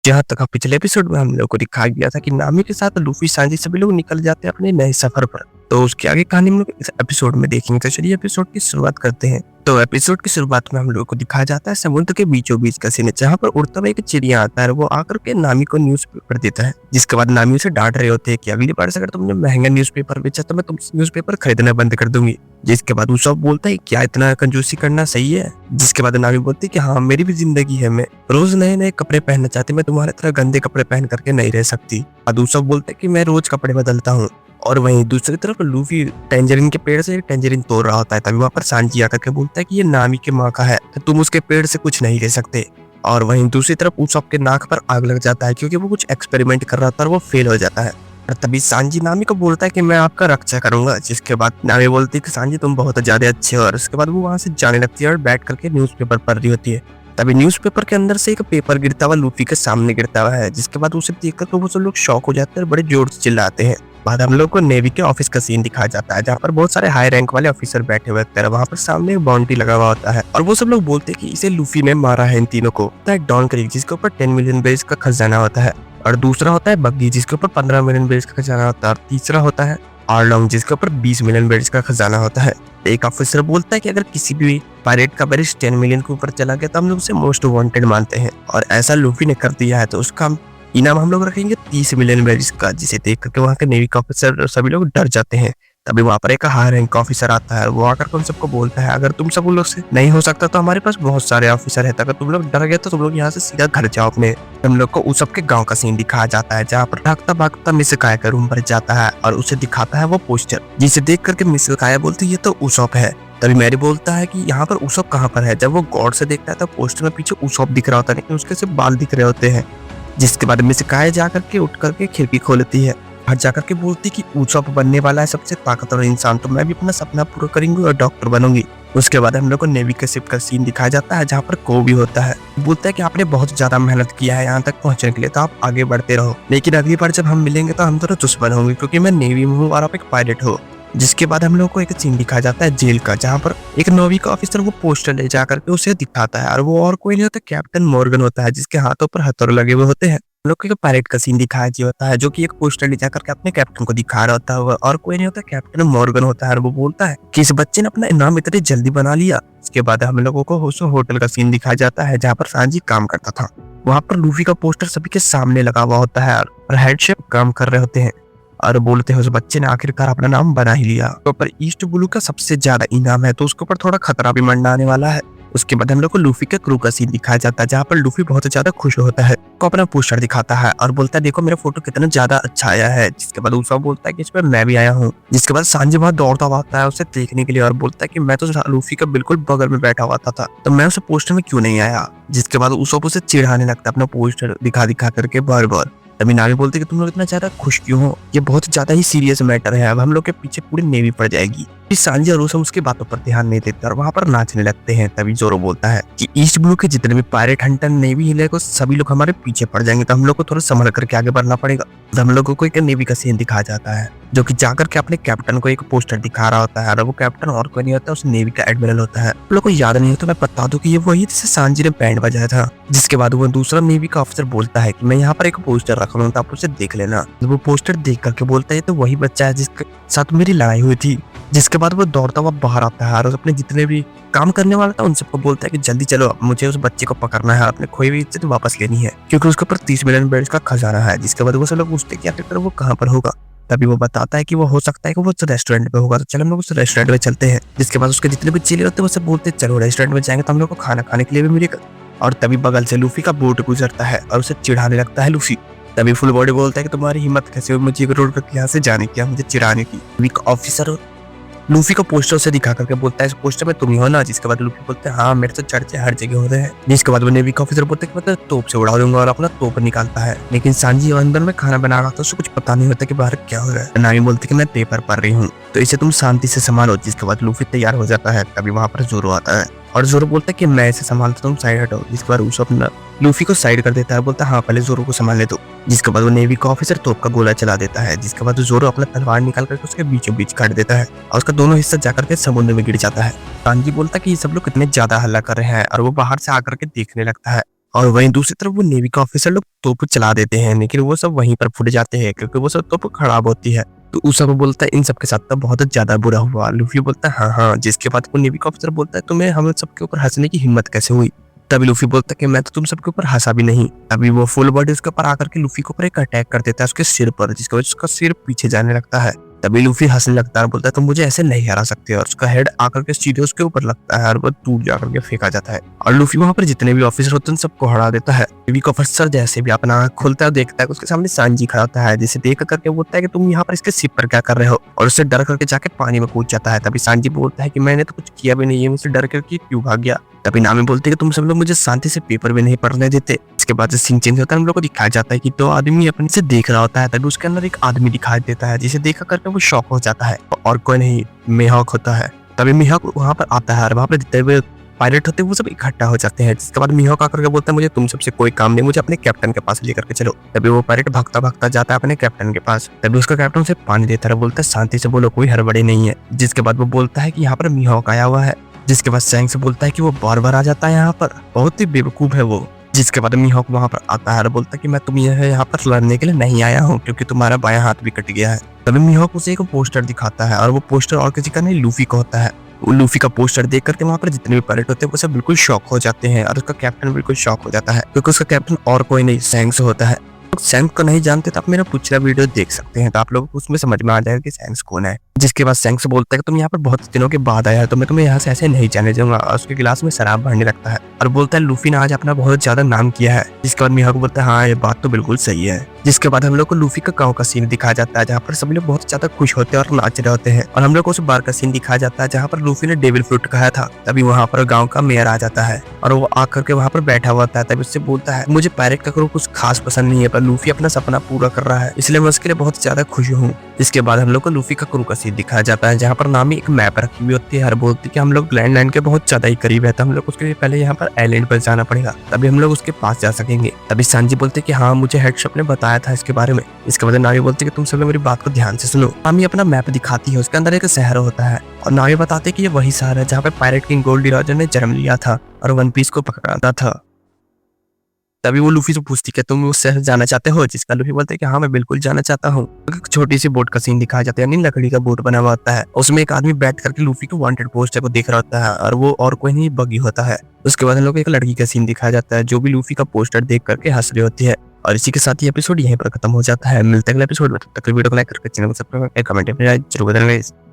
जहाँ तक पिछले एपिसोड में हम लोग को दिखाया गया था कि नामी के साथ लूफी सांजी सभी लोग निकल जाते हैं अपने नए सफर पर। तो उसकी आगे कहानी हम लोग इस एपिसोड में देखेंगे। तो चलिए एपिसोड की शुरुआत करते हैं। तो एपिसोड की शुरुआत में हम लोग को दिखाया जाता है समुद्र के बीचों बीच का सीन, जहाँ पर उड़ता हुआ एक चिड़िया आता है। वो आकर के नामी को न्यूज़पेपर देता है, जिसके बाद नामी उसे डांट रहे होते हैं कि अगली बार से अगर तुमने महंगा न्यूज़पेपर बेचा तो मैं तुमसे न्यूज़पेपर खरीदना बंद कर दूंगी। जिसके बाद उस बोलता है क्या इतना कंजूसी करना सही है। जिसके बाद नामी बोलती है कि हाँ मेरी भी जिंदगी है, मैं रोज नए नए कपड़े पहनना चाहती, मैं तुम्हारे तरह गंदे कपड़े पहन करके नहीं रह सकती। दूसरा बोलता है कि मैं रोज कपड़े बदलता हूँ। और वहीं दूसरी तरफ लूफी टेंजरिन के पेड़ से एक टेंजरिन तोड़ रहा होता है। तभी वहाँ पर सांजी आकर के बोलता है कि ये नामी के माँ का है, तो तुम उसके पेड़ से कुछ नहीं ले सकते। और वहीं दूसरी तरफ उसप के नाक पर आग लग जाता है, क्योंकि वो कुछ एक्सपेरिमेंट कर रहा था और वो फेल हो जाता है। और तभी सांजी नामी को बोलता है कि मैं आपका रक्षा करूंगा। जिसके बाद नामी बोलती है कि सांजी तुम बहुत ज्यादा अच्छे हो। और उसके बाद वो वहाँ से जाने लगती है और बैठ करके न्यूज़पेपर पढ़ रही होती है। तभी न्यूज़पेपर के अंदर से एक पेपर गिरता हुआ लूफी के सामने गिरता हुआ है। जिसके बाद उसे देखकर तो वो सब लोग शॉक हो जाते हैं और बड़े जोर से चिल्लाते हैं। बाद हम लोग को नेवी के ऑफिस का सीन दिखाया जाता है, जहाँ पर बहुत सारे हाई रैंक वाले ऑफिसर बैठे हुए होते हैं। वहाँ पर सामने एक बाउंड्री लगा हुआ होता है और वो सब लोग बोलते हैं कि इसे लूफी ने मारा है इन तीनों को। एक डॉन क्रीक जिसके ऊपर 10 मिलियन बेस का खजाना होता है, और दूसरा होता है बग्गी जिसके ऊपर 15 मिलियन बेस का खजाना होता है, और तीसरा होता है आर्लॉन्ग जिसके ऊपर 20 मिलियन बेस का खजाना होता है। एक ऑफिसर बोलता है कि अगर किसी भी पायरेट का बेरिस 10 मिलियन के ऊपर चला गया तो हम लोग उसे मोस्ट वांटेड मानते हैं, और ऐसा लूफी ने कर दिया है तो उसका इनाम हम लोग रखेंगे 30 मिलियन बेरिस का। जिसे देख करके वहाँ के नेवी का ऑफिसर सभी लोग डर जाते हैं। तभी वहाँ पर एक हाई रैंक का ऑफिसर आता है, वो आकर उन सबको बोलता है अगर तुम सब उन लोग से नहीं हो सकता तो हमारे पास बहुत सारे ऑफिसर है, अगर तुम लोग डर गए तो तुम लोग यहाँ से सीधा घर जाओ अपने। हम लोग को उसप के गांव का सीन दिखाया जाता है, जहाँ पर भागता भागता मिसकाया का रूम पर जाता है और उसे दिखाता है वो पोस्टर, जिसे देख करके मिसकाया बोलती है ये तो उसप है। तभी मैरी बोलता है कि यहाँ पर उसप कहाँ पर है। जब वो गॉड से देखता है तो पोस्टर में पीछे उसप दिख रहा होता है, लेकिन उसके सिर्फ बाल दिख रहे होते हैं। जिसके बाद मिसकाया जा करके उठ करके खिड़की खोलती है और जाकर के बोलती कि उसप बनने वाला है सबसे ताकतवर इंसान, तो मैं भी अपना सपना पूरा करूंगी और डॉक्टर बनूंगी। उसके बाद हम लोग को नेवी के शिप का सीन दिखाया जाता है, जहाँ पर को भी होता है। बोलता है कि आपने बहुत ज्यादा मेहनत किया है यहाँ तक पहुंचने के लिए, तो आप आगे बढ़ते रहो, लेकिन अगली बार जब हम मिलेंगे तो हम दोनों दुश्मन होंगे, क्योंकि मैं नेवी में हूँ और आप एक पायलट हो। जिसके बाद हम लोग को एक सीन दिखाया जाता है जेल का, जहाँ पर एक नेवी का ऑफिसर वो पोस्टर ले जाकर के उसे दिखाता है, और वो और कोई नहीं होता कैप्टन मॉर्गन होता है, जिसके हाथों पर हथौड़े लगे हुए होते हैं। हम लोग को पायलट का सीन दिखाया जी होता है, जो कि एक पोस्टर ले जाकर के अपने कैप्टन को दिखा रहा होता है, और कोई नहीं होता कैप्टन मॉर्गन होता है। और वो बोलता है कि इस बच्चे ने अपना इनाम इतनी जल्दी बना लिया। इसके बाद हम लोगों को होटल का सीन दिखाया जाता है, जहाँ पर सांजी काम करता था। वहाँ पर लूफी का पोस्टर सभी के सामने लगा हुआ होता है और हेड शेफ काम कर रहे होते हैं, और बोलते हैं उस बच्चे ने आखिरकार अपना नाम बना ही लिया। तो पर ईस्ट ब्लू का सबसे ज्यादा इनाम है, तो उसके ऊपर थोड़ा खतरा भी मंडराने वाला है। उसके बाद हम लोग को लूफी के क्रू का सीन दिखाया जाता है, जहाँ पर लूफी बहुत ज्यादा खुश होता है, को अपना पोस्टर दिखाता है और बोलता है देखो मेरा फोटो कितना ज्यादा अच्छा आया है। जिसके बाद उसका बोलता है कि इसमें मैं भी आया हूँ। जिसके बाद सांजी बहुत दौड़ता हुआ आता है उसे देखने के लिए, और बोलता है कि मैं तो लूफी का बिल्कुल बगल में बैठा हुआ था तो मैं उसे पोस्टर में क्यों नहीं आया। जिसके बाद उसे चिढ़ाने लगता है अपना पोस्टर दिखा दिखा करके बार बार। तभी नामी बोलते कि तुम लोग इतना ज्यादा खुश क्यों हो, ये बहुत ज्यादा ही सीरियस मैटर है, अब हम लोग के पीछे पूरी नेवी पड़ जाएगी। सांजी और उसम उसकी बातों पर ध्यान नहीं देते और वहाँ पर नाचने लगते हैं। तभी जोरो बोलता है कि ईस्ट ब्लू के जितने भी पायरेट हंटर नेवी हिले को सभी लोग हमारे पीछे पड़ जाएंगे, तो हम लोग को थोड़ा संभल करके आगे बढ़ना पड़ेगा। तो हम लोगों को एक नेवी का सीन दिखाया जाता है, जो कि जाकर के अपने कैप्टन को एक पोस्टर दिखा रहा होता है, और वो कैप्टन और कोई नहीं होता, उस नेवी का एडमिरल होता है। लोगों को याद नहीं है तो मैं बता दूं कि ये वही जिसे सांजी ने बैंड बजाया था। जिसके बाद वो दूसरा नेवी का ऑफिसर बोलता है कि मैं यहाँ पर एक पोस्टर रख रहा हूँ, तो आप उसे देख लेना। वो पोस्टर देख करके बोलता है तो वही बच्चा है जिसके साथ मेरी लड़ाई हुई थी। जिसके बाद वो दौड़ता हुआ बाहर आता है और अपने जितने भी काम करने वाला था उन सबको बोलता है कि जल्दी चलो, मुझे उस बच्चे को पकड़ना है, अपने खोई हुई इज्जत वापस लेनी है, क्योंकि उसके ऊपर 30 मिलियन बेरिस का खजाना है। जिसके बाद वो सब लोग पूछते हैं कि वो कहाँ पर होगा। तभी वो बताता है कि वो हो सकता है कि वो रेस्टोरेंट पे होगा, तो चलो हम लोग उस रेस्टोरेंट में चलते हैं। जिसके बाद उसके जितने भी चेले होते हैं वो सब बोलते हैं चलो रेस्टोरेंट में जाएंगे तो हम लोग को खाना खाने के लिए भी मिलेगा। और तभी बगल से लूफी का बोट गुजरता है और उसे चिढ़ाने लगता है लूफी। तभी फुल बॉडी बोलता है कि तुम्हारी हिम्मत कैसे हुई मुझे रोड पर यहाँ से जाने की, मुझे चिढ़ाने की। ऑफिसर लूफी को पोस्टर से दिखा करके बोलता है इस पोस्टर में तुम ही हो ना। जिसके बाद लूफी बोलते हैं हाँ मेरे तो चर्चे हर जगह हो रहे हैं। जिसके बाद वो नेवी का ऑफिसर बोलते हैं कि मतलब तोप से उड़ा दूंगा, और अपना तोप निकालता है। लेकिन सांजी अंदर में खाना बना रहा था, उसको कुछ पता नहीं होता कि बाहर क्या हो रहा है। नामी बोलती कि मैं पेपर पढ़ रही हूँ, तो इसे तुम शांति से संभालो। जिसके बाद लूफी तैयार हो जाता है। तभी वहाँ पर जोरो आता है और जोरो बोलता है कि मैं इसे संभालता, तुम साइड हटो। जिसके बाद उसको अपना लूफी को साइड कर देता है, बोलता है हाँ पहले जोरो को संभाल ले दो। जिसके बाद वो नेवी का ऑफिसर तोप का गोला चला देता है। जिसके बाद जोरो अपना तलवार निकाल करके उसके बीचों बीच काट देता है और उसका दोनों हिस्सा जाकर के समुद्र में गिर जाता है। सांजी बोलता है कि ये सब लोग कितने ज्यादा हल्ला कर रहे हैं, और वो बाहर से आकर के देखने लगता है। और वहीं दूसरी तरफ वो नेवी का ऑफिसर लोग तोप चला देते हैं, लेकिन वो सब वहीं पर फूट जाते हैं क्योंकि वो सब तोप खराब होती है। तो उसामा बोलता है इन सब के साथ तो बहुत ज्यादा बुरा हुआ। लूफी बोलता है हाँ हाँ, जिसके बाद वो नेवी का ऑफिसर बोलता है तुम्हें हम सबके ऊपर हंसने की हिम्मत कैसे हुई। तभी लूफी बोलता है कि मैं तो तुम सबके ऊपर हंसा भी नहीं। तभी वो फुल बॉडी उसके ऊपर आकर के लूफी के ऊपर एक अटैक कर देता है उसके सिर पर, जिसकी वजह से उसका सिर पीछे जाने लगता है। तभी लूफी हंसने लगता है और बोलता है तुम मुझे ऐसे नहीं हरा सकते, और उसका हेड आकर के सीधे उसके ऊपर लगता है और वो टूट जाकर के फेंका जाता है। और लूफी वहां पर जितने भी ऑफिसर होते हैं सबको हरा देता है। नेवी का ऑफिसर जैसे भी अपना आंख खोलता है देखता है उसके सामने सांजी खड़ा होता है, जिसे देख करके बोलता है कि तुम यहाँ पर इसके सिर पर क्या कर रहे हो, और उससे डर करके जाके पानी में कूद जाता है। तभी सांजी बोलता है कि मैंने तो कुछ किया भी नहीं है, मुझसे डर करके क्यों भाग गया। तभी नामी बोलते हैं कि तुम सब लोग मुझे शांति से पेपर भी नहीं पढ़ने देते। इसके बाद सीन चेंज होता है, हम लोग को दिखाया जाता है कि दो आदमी अपने से देख रहा होता है। तभी उसके अंदर एक आदमी दिखाई देता है जिसे देखा करके वो शॉक हो जाता है, और कोई नहीं मिहोक होता है। तभी मिहोक वहां पर आता है और वहां पर जितने हुए पायलट होते हैं वो सब इकट्ठा हो जाते हैं। जिसके बाद मिहोक आकर के बोलता है मुझे तुम सबसे कोई काम नहीं, मुझे अपने कैप्टन के पास लेकर के चलो। तभी वो पायलट भागता भागता जाता है अपने कैप्टन के पास। तभी उसका कैप्टन उसे पानी देता है, बोलता है शांति से बोलो, कोई हड़बड़ी नहीं है। जिसके बाद वो बोलता है कि यहाँ पर मिहोक आया हुआ है। जिसके बाद सैंग से बोलता है कि वो बार बार आ जाता है यहाँ पर, बहुत ही बेवकूफ है वो। जिसके बाद मिहोक वहां पर आता है और बोलता है कि मैं तुम यहाँ पर लड़ने के लिए नहीं आया हूँ क्योंकि तुम्हारा बायां हाथ भी कट गया है। तभी मिहोक उसे एक पोस्टर दिखाता है और वो पोस्टर और किसी का नहीं लूफी का होता है। वो लूफी का पोस्टर देख करके वहां पर जितने भी पायलट होते हैं वो सब बिल्कुल शॉक हो जाते हैं, और उसका कैप्टन बिल्कुल शॉक हो जाता है क्योंकि उसका कैप्टन और कोई नहीं सैंक्स होता है। सैंक्स को नहीं जानते तो आप मेरा पिछला वीडियो देख सकते हैं, तो आप लोग उसमें समझ में आ जाएगा कि सैंक्स कौन है। जिसके बाद सैंक्स बोलता है कि तुम यहाँ पर बहुत दिनों के बाद आया तो मैं तुम्हें यहाँ से ऐसे नहीं जाने दूंगा, और उसके गिलास में शराब भरने लगता है और बोलता है लूफी ने आज अपना बहुत ज्यादा नाम किया है। जिसके बाद मिहोक बोलता है हाँ ये बात तो बिल्कुल सही है। जिसके बाद हम लोग को लूफी का गाँव का सीन दिखाया जाता है जहाँ पर सभी लोग बहुत ज्यादा खुश होते हैं और नाच रहे होते हैं, और हम लोग को उस बार का सीन दिखाया जाता है जहाँ पर लूफी ने डेविल फ्रूट खाया था। तभी वहाँ पर गाँव का मेयर आ जाता है और वो आकर के वहाँ पर बैठा हुआ था। तभी उससे बोलता है मुझे पायरेट का क्रू कुछ खास पसंद नहीं है, पर लूफी अपना सपना पूरा कर रहा है इसलिए मैं उसके लिए बहुत ज्यादा खुश हूँ। इसके बाद हम लोग को लूफी का क्रू का सीन दिखाया जाता है जहाँ पर नामी एक मैप रखी हुई होती है और बोलती है कि हम लोग लैंड के बहुत ज्यादा ही करीब है, तो हम लोग उसके लिए पहले यहाँ पर आइलैंड पर जाना पड़ेगा तभी हम लोग उसके पास जा सकेंगे। तभी सांजी बोलते कि हाँ मुझे हेडशॉप ने बताया था इसके बारे में। इसके बाद नामी बोलती कि तुम सब लोग मेरी बात को ध्यान से सुनो। नामी अपना मैप दिखाती है, उसके अंदर एक शहर होता है और नामी बताते कि ये वही शहर है जहाँ पर पायरेट किंग गोल्डी रॉजर ने जन्म लिया था और वन पीस को पकड़ाता था। तभी वो लूफी से पूछती है तुम उस शहर जाना चाहते हो। जिसका लूफी बोलता है कि हाँ मैं बिल्कुल जाना चाहता हूँ। एक छोटी सी बोट का सीन दिखाया जाता है, यानी लकड़ी का बोट बना हुआ होता है। उसमें एक आदमी बैठ करके लूफी को वांटेड पोस्टर को देख रहा होता है और वो और कोई नहीं बगी होता है। उसके बाद हम लोग को एक लड़की का सीन दिखाया जाता है जो भी लूफी का पोस्टर देख करके हंस रही होती है। और इसी के साथ ही एपिसोड यहीं पर खत्म हो जाता है। मिलते हैं अगले एपिसोड में, तब तक वीडियो को लाइक करके चैनल को सब्सक्राइब करके कमेंट में जरूर बताना।